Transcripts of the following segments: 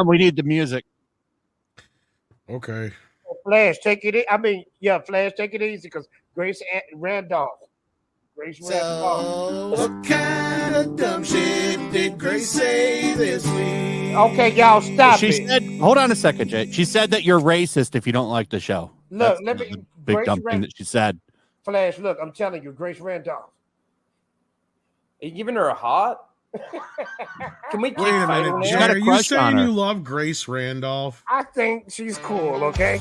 We need the music. Okay. Flash, take it. Flash, take it easy because Grace Randolph. So, what kind of dumb shit did Grace say this week? Okay, y'all, stop She said, hold on a second, Jay. She said that you're racist if you don't like the show. Look, That's the big dumb thing that she said. Flash, look, I'm telling you, Grace Randolph. Are you giving her a heart? Can we keep Wait a minute, Jay, are you saying you love Grace Randolph? I think she's cool, okay?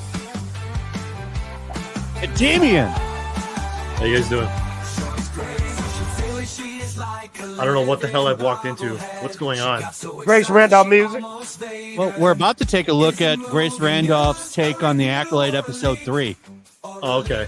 Hey, Damien. How you guys doing? I don't know what the hell I've walked into. What's going on? Grace Randolph music. Well, we're about to take a look at Grace Randolph's take on the Acolyte episode 3. Oh, okay.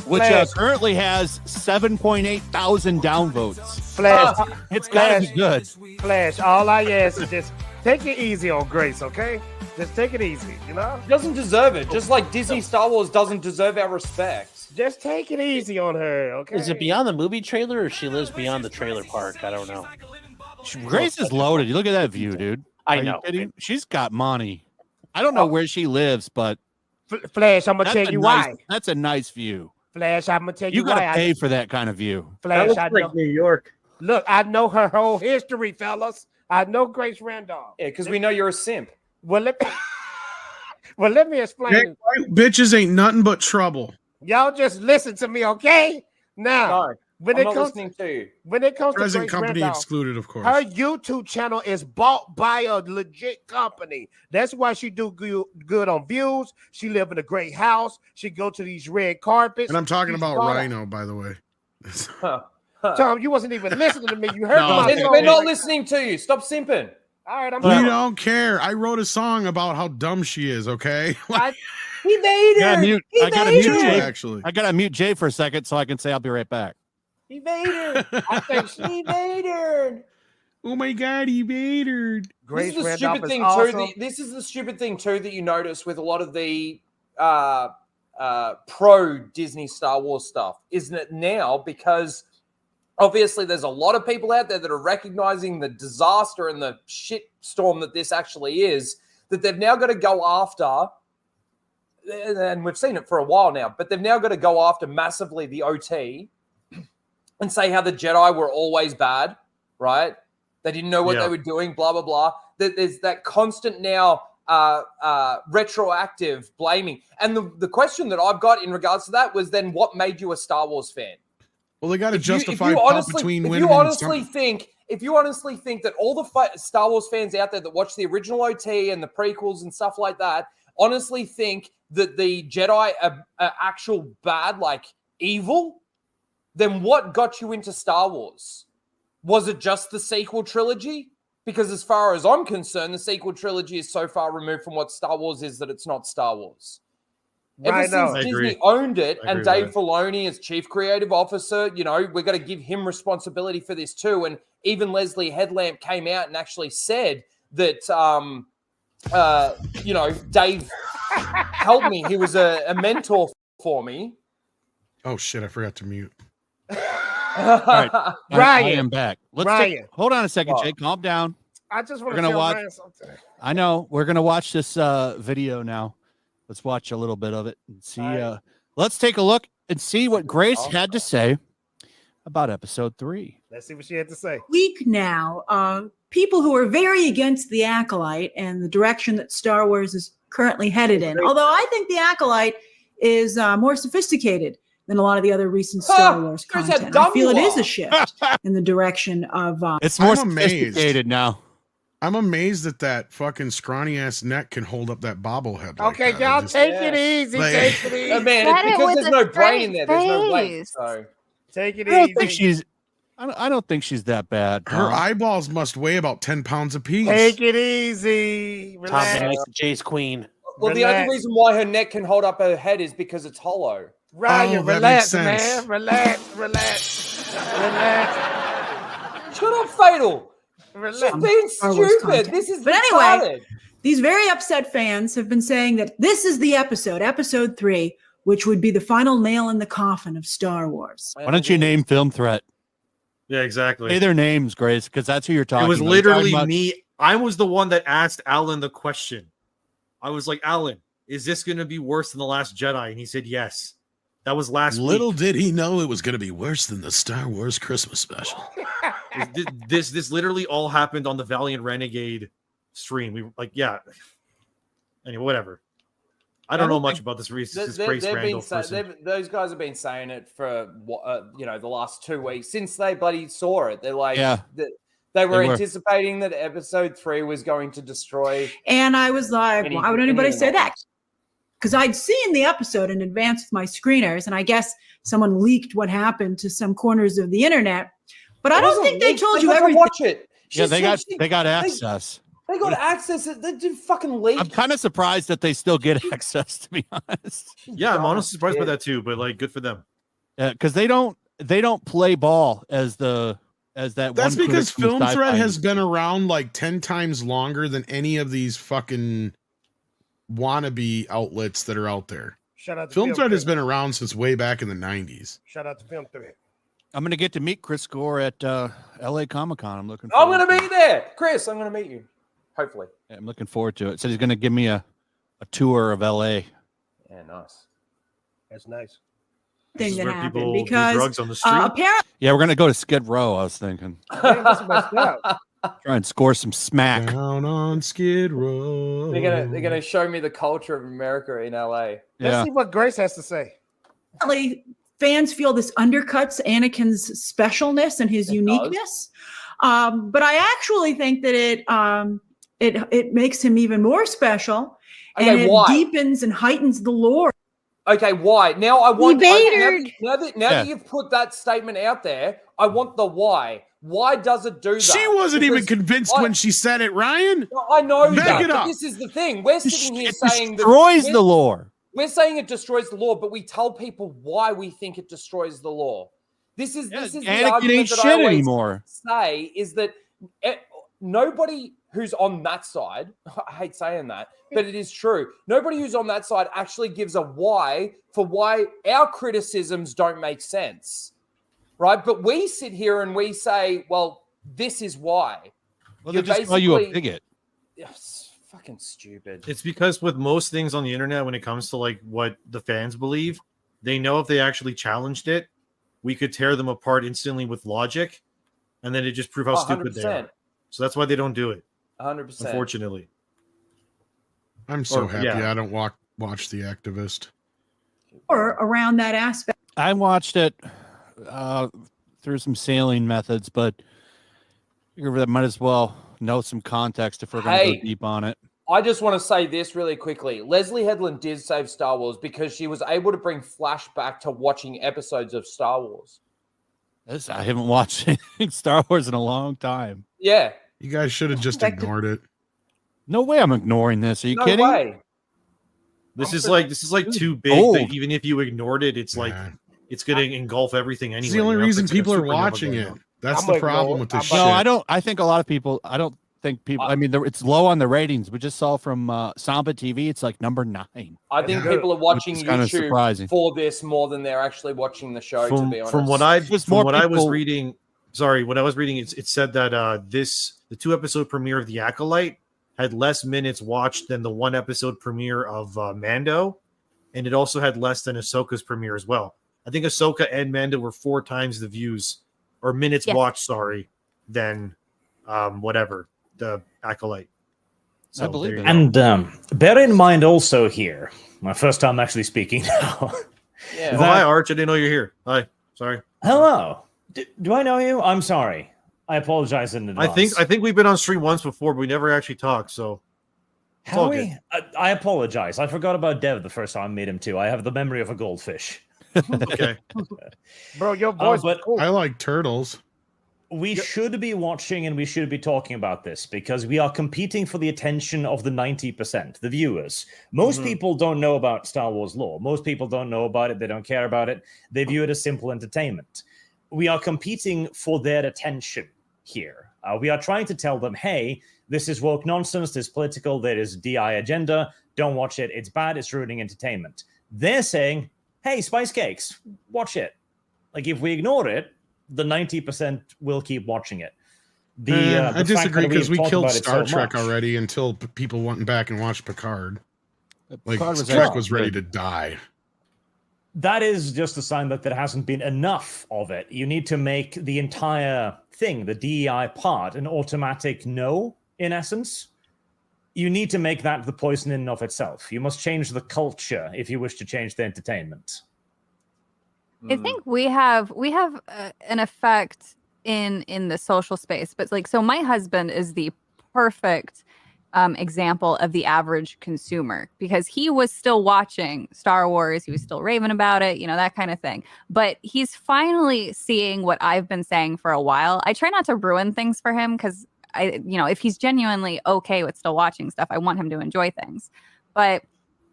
Which currently has 7.8 thousand downvotes. Flash, it's got to be good. Flash, all I ask is just take it easy on Grace, okay? Just take it easy, you know? She doesn't deserve it. Just like Disney Star Wars doesn't deserve our respect. Just take it easy on her, okay? Is it beyond the movie trailer or she lives beyond the trailer park? I don't know. Grace is loaded. You look at that view, dude. I know. She's got money. I don't know where she lives, but Flash, I'm gonna tell you why. That's a nice view. Flash, I'm gonna tell you why. You gotta pay for that kind of view. Flash, I know. Like New York. Look, I know her whole history, fellas. I know Grace Randolph. Yeah, because we know you're a simp. Well, let me explain. Bitches ain't nothing but trouble. Y'all just listen to me, okay? Now, when it comes to present Grace company Randolph, excluded, of course. her YouTube channel is bought by a legit company. That's why she do good on views. She live in a great house. She go to these red carpets. And I'm talking about Rhino, by the way. Tom, you wasn't even listening to me. You heard We're not listening to you. Stop simping. All right, we don't care. I wrote a song about how dumb she is, okay? He made her. I gotta mute Jay. Actually. I gotta mute Jay for a second so I can say I'll be right back. He made her. I think he made her. Oh my God, he made her. This is the stupid thing too. This is the stupid thing too that you notice with a lot of the pro Disney Star Wars stuff, isn't it now? Because obviously there's a lot of people out there that are recognizing the disaster and the shit storm that this actually is, that they've now got to go after. And we've seen it for a while now, but they've now got to go after massively the OT and say how the Jedi were always bad, right? They didn't know what they were doing, blah, blah, blah. There's that constant now retroactive blaming. And the question that I've got in regards to that was then what made you a Star Wars fan? Well, they got to justify between women. If you honestly think that all the Star Wars fans out there that watch the original OT and the prequels and stuff like that honestly think that the Jedi are actual bad, like evil, then what got you into Star Wars? Was it just the sequel trilogy? Because as far as I'm concerned, the sequel trilogy is so far removed from what Star Wars is that it's not Star Wars. Ever since Disney owned it and Dave Filoni as chief creative officer, you know, we're going to give him responsibility for this too. And even Leslie Headlamp came out and actually said that, you know, Dave helped me. He was a mentor for me. Oh, shit. I forgot to mute. All right. Ryan. I am back. Hold on a second, Jay. Calm down. I just want to tell Ryan something. I know. We're going to watch this video now. Let's watch a little bit of it and see. Let's take a look and see what Grace had to say about episode 3. Let's see what she had to say. Week now, people who are very against the Acolyte and the direction that Star Wars is currently headed in. Although I think the Acolyte is more sophisticated than a lot of the other recent Star Wars content. I feel it is a shift in the direction of. It's more sophisticated now. I'm amazed that fucking scrawny ass neck can hold up that bobblehead. Okay, like y'all take it easy. Take it easy. Man, it's because there's no brain in there. There's no weight. So take it easy. I don't think she's that bad. Her eyeballs must weigh about 10 pounds apiece. Take it easy. Relax. Jay's queen. Well, the only reason why her neck can hold up her head is because it's hollow. Ryan, relax, man. Relax. Shut up, Fatal. Relax. She's being stupid. This is anyway, these very upset fans have been saying that this is the episode 3, which would be the final nail in the coffin of Star Wars. Why don't you name Film Threat? Yeah, exactly. Say their names, Grace, because that's who you're talking about. It was literally me I was the one that asked Alan the question. I was like, Alan, is this going to be worse than The Last Jedi? And he said yes. That was last Little week. did he know it was going to be worse than the Star Wars Christmas special. This literally all happened on the Valiant Renegade stream. We like, yeah. Anyway, whatever. I don't know much about this Grace Randolph person. Those guys have been saying it for the last 2 weeks since they bloody saw it. They're like, they were anticipating that episode 3 was going to destroy. And I was like, why would anybody say that? Because I'd seen the episode in advance with my screeners, and I guess someone leaked what happened to some corners of the internet. But I don't think they told you everything. Watch it. Yeah, they got access. They got access. They did fucking leak. I'm kind of surprised that they still get access, to be honest. Yeah, I'm honestly surprised by that too. But like, good for them. Yeah, because they don't play ball as that. That's because Film Thread has been around like 10 times longer than any of these fucking wannabe outlets that are out there. Shout out to Film Thread has been around since way back in the 90s. Shout out to Film Thread. I'm going to get to meet Chris Gore at LA Comic-Con. I'm looking I'm going to be there. Chris, I'm going to meet you. Hopefully. Yeah, I'm looking forward to it. Said he's going to give me a tour of LA. Yeah, nice. That's nice. Thing that happened do because drugs on the street? apparently, Yeah, we're going to go to Skid Row, I was thinking. Try and score some smack. Down on Skid Row. They're gonna show me the culture of America in LA. Let's see what Grace has to say. fans feel this undercuts Anakin's specialness and his uniqueness. But I actually think that it makes him even more special, and it deepens and heightens the lore. Okay, why? Now I want now that Yeah. you've put that statement out there, I want the why. Why does it do that? She wasn't even convinced when she said it, Ryan. I know Back it that. up. But this is the thing. We're sitting here saying It destroys the lore. We're saying it destroys the law, but we tell people why we think it destroys the law. This is the Anakin argument ain't that shit I always anymore. say is that nobody who's on that side, I hate saying that, but it is true. Nobody who's on that side actually gives a why for why our criticisms don't make sense, right? But we sit here and we say, well, this is why. Well, they just call you a bigot. It's fucking stupid. It's because with most things on the internet, when it comes to like what the fans believe, they know if they actually challenged it, we could tear them apart instantly with logic, and then it just prove how stupid they are. So that's why they don't do it. 100%. Unfortunately. I'm so happy I don't watch The Activist. Or around that aspect. I watched it through some sailing methods, but that might as well know some context if we're going to go deep on it. I just want to say this really quickly. Leslie Headland did save Star Wars because she was able to bring Flash back to watching episodes of Star Wars. I haven't watched Star Wars in a long time. Yeah. You guys should have just ignored it. No way I'm ignoring this. Are you No kidding? way. This is like too big that even if you ignored it, it's like it's going to engulf everything anyway. It's the only reason people are watching it. That's the problem with this shit. No, I don't. I think a lot of people. I don't think people. I mean, it's low on the ratings. We just saw from Samba TV. It's like number 9. I think people are watching YouTube for this more than they're actually watching the show. To be honest, from what I was reading, it said that the 2-episode premiere of The Acolyte had less minutes watched than the 1-episode premiere of Mando, and it also had less than Ahsoka's premiere as well. I think Ahsoka and Mando were 4 times the views or minutes watched, than the Acolyte. So, I believe it. And bear in mind also here, my first time actually speaking now. Yeah. Hi, Arch. I didn't know you're here. Hi. Sorry. Hello. Do I know you? I'm sorry. I apologize in advance. I think we've been on stream once before, but we never actually talked. So, Howie, I apologize. I forgot about Dev the first time I met him too. I have the memory of a goldfish. Okay, bro, your voice. But cool. I like turtles. We should be watching and we should be talking about this because we are competing for the attention of the 90%, the viewers. Most people don't know about Star Wars lore. Most people don't know about it. They don't care about it. They view it as simple entertainment. We are competing for their attention here. We are trying to tell them, hey, this is woke nonsense. This is political. There is DI agenda. Don't watch it. It's bad. It's ruining entertainment. They're saying, hey, Spice Cakes, watch it. Like if we ignore it, the 90% will keep watching it. I disagree because we killed Star so Trek much. already until people went back and watched Picard. Like Picard was Trek actually was ready good. to die. That is just a sign that there hasn't been enough of it. You need to make the entire thing, the DEI part, an automatic no, in essence. You need to make that the poison in and of itself. You must change the culture if you wish to change the entertainment. I think we have an effect in the social space, but like, so my husband is the perfect example of the average consumer because he was still watching Star Wars. He was still raving about it, you know, that kind of thing. But he's finally seeing what I've been saying for a while. I try not to ruin things for him because if he's genuinely okay with still watching stuff, I want him to enjoy things. But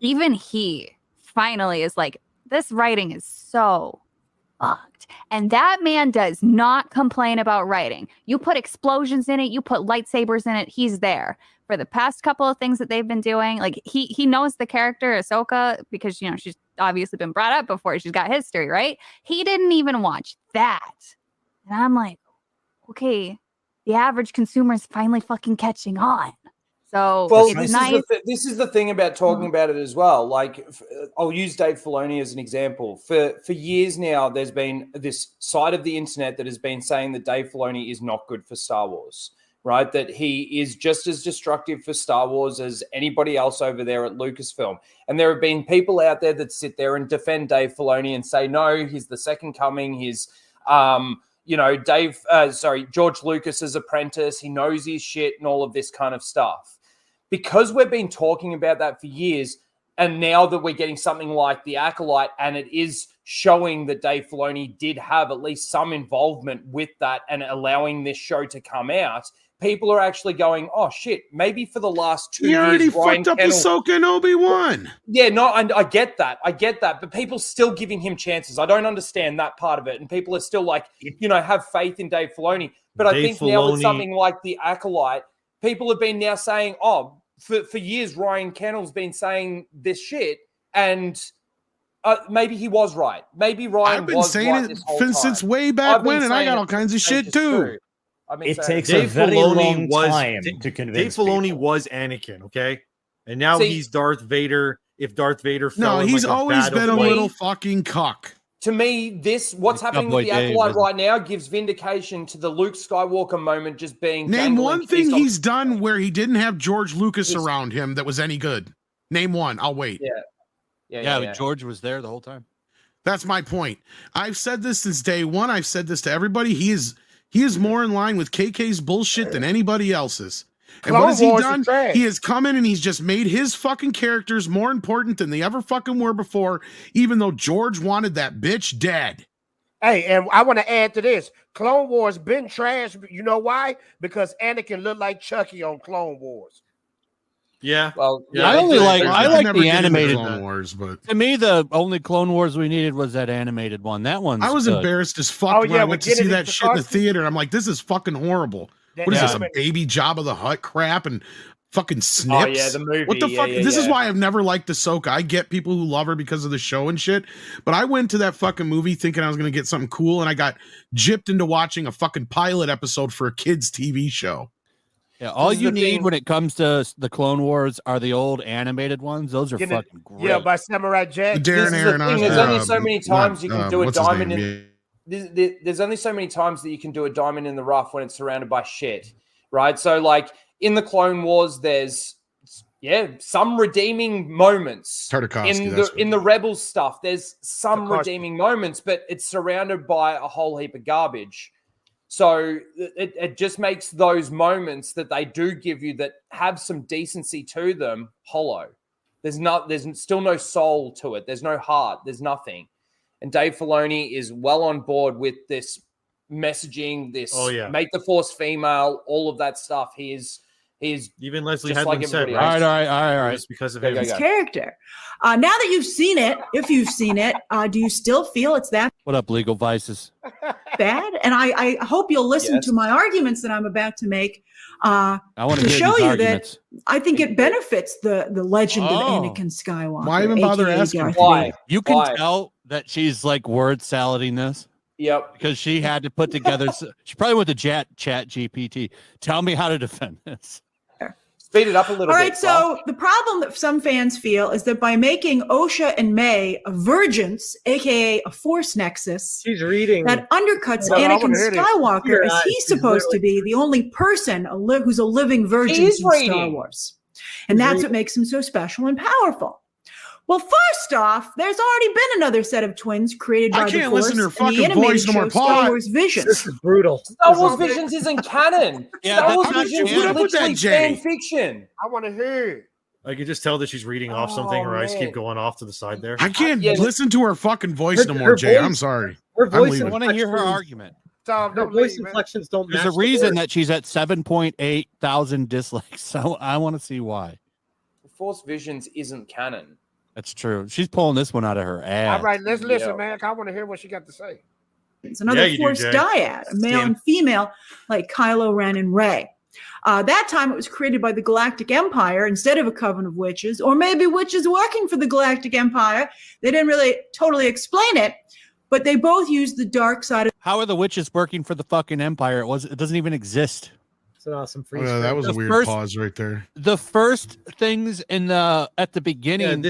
even he finally is like, this writing is so fucked. And that man does not complain about writing. You put explosions in it, you put lightsabers in it, he's there. For the past couple of things that they've been doing, like he knows the character Ahsoka because, you know, she's obviously been brought up before. She's got history, right? He didn't even watch that. And I'm like, okay, the average consumer is finally fucking catching on. So well, it's nice. This is the thing about talking about it as well. Like, I'll use Dave Filoni as an example. For years now, there's been this side of the internet that has been saying that Dave Filoni is not good for Star Wars, right? That he is just as destructive for Star Wars as anybody else over there at Lucasfilm. And there have been people out there that sit there and defend Dave Filoni and say, no, he's the second coming. He's, George Lucas's apprentice. He knows his shit and all of this kind of stuff. Because we've been talking about that for years, and now that we're getting something like The Acolyte, and it is showing that Dave Filoni did have at least some involvement with that and allowing this show to come out, people are actually going, oh, shit, maybe for the last 2 years... You already Ryan fucked up Kennel- Ahsoka and Obi-Wan. Yeah, no, I get that. But people still giving him chances. I don't understand that part of it. And people are still like, have faith in Dave Filoni. But I think now with something like The Acolyte, people have been now saying, oh, for years, Ryan Kennel's been saying this shit, and maybe he was right. Maybe Ryan was right this whole time. Since way back when, and I got all kinds of shit too. It takes a very long time to convince Dave Filoni people. was Anakin, okay? And now he's Darth Vader. If Darth Vader fell in he's like always been a way, little fucking cuck. To me, what's happening with The Acolyte right now gives vindication to the Luke Skywalker moment just being... Name one thing he's done where he didn't have George Lucas around him that was any good. Name one. I'll wait. Yeah, George was there the whole time. That's my point. I've said this since day one. I've said this to everybody. He is more in line with KK's bullshit than anybody else's. And what has he done? He has come in and he's just made his fucking characters more important than they ever fucking were before, even though George wanted that bitch dead. Hey, and I want to add to this. Clone Wars been trash. You know why? Because Anakin looked like Chucky on Clone Wars. Yeah. Well, I like the animated Clone Wars, but to me, the only Clone Wars we needed was that animated one. That one. I was embarrassed as fuck when I went to see that shit in the theater. I'm like, this is fucking horrible. What is this, a baby Jabba the Hutt crap and fucking snips? Oh, yeah, the movie. What the fuck? This is why I've never liked Ahsoka. I get people who love her because of the show and shit, but I went to that fucking movie thinking I was going to get something cool, and I got gypped into watching a fucking pilot episode for a kid's TV show. Yeah, all you need when it comes to the Clone Wars are the old animated ones. Those are fucking great. Yeah, by Samurai Jack. Darren Aronofsky. There's only so many times you can do a diamond in... There's only so many times that you can do a diamond in the rough when it's surrounded by shit, right? So, like, in the Clone Wars, there's some redeeming moments. In the Rebels stuff, there's some redeeming moments, but it's surrounded by a whole heap of garbage. So it just makes those moments that they do give you that have some decency to them hollow. There's still no soul to it. There's no heart. There's nothing. And Dave Filoni is well on board with this messaging, this make the Force female, all of that stuff. He is even Leslie just Headland like said, everybody else. All right. Just because of his character. Now that you've seen it, if you've seen it, do you still feel it's that What up, Legal Vices? bad? And I hope you'll listen to my arguments that I'm about to make. I want to hear show these you arguments. that I think it benefits the legend of Anakin Skywalker. Why even bother aka asking? Darth Why? Vader. You can tell that she's like word salading this. Yep. Because she had to put together. She probably went to Chat GPT. Tell me how to defend this. Speed it up a little bit. All right, so the problem that some fans feel is that by making Osha and May a virgins, aka a force nexus, she's reading that undercuts Anakin Skywalker as he's supposed to be the only person who's a living virgin in Star Wars. And that's what makes him so special and powerful. Well, first off, there's already been another set of twins created by the Force listen to her in the fucking animated voice no show more. Star Wars Visions. This is brutal. Star Wars Visions isn't canon. Yeah, Star Wars that's not Visions canon. is literally Jay. fan fiction. I want to hear it. I can just tell that she's reading off something. Her eyes keep going off to the side there. I can't listen to her fucking voice no more, Jay. I'm sorry. Her voice. I want to hear her argument. Tom, Her voice inflections don't match. There's a reason that she's at 7.8 thousand dislikes. So I want to see why. Force Visions isn't canon. That's true. She's pulling this one out of her ass. All right, let's listen, man. I want to hear what she got to say. It's another Force dyad, a male and female, like Kylo Ren and Rey. That time it was created by the Galactic Empire instead of a coven of witches, or maybe witches working for the Galactic Empire. They didn't really totally explain it, but they both used the dark side of. How are the witches working for the fucking Empire? It doesn't even exist. It's an awesome freeze. That was a weird pause right there. The first things at the beginning.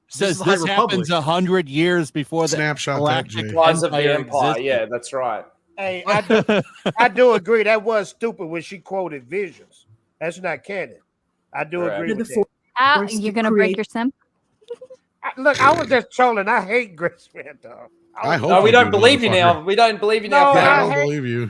Says this happens 100 years before the Galactic Rise of the Empire. existed. Yeah, that's right. Hey, I do agree. That was stupid when she quoted Visions. That's not canon. I do agree with that. You're gonna break your sim. Look, I was just trolling. I hate Grace Randolph. I hope No, we you don't do, believe you motherfucker. now. We don't believe you now. No, I I don't hate- believe you.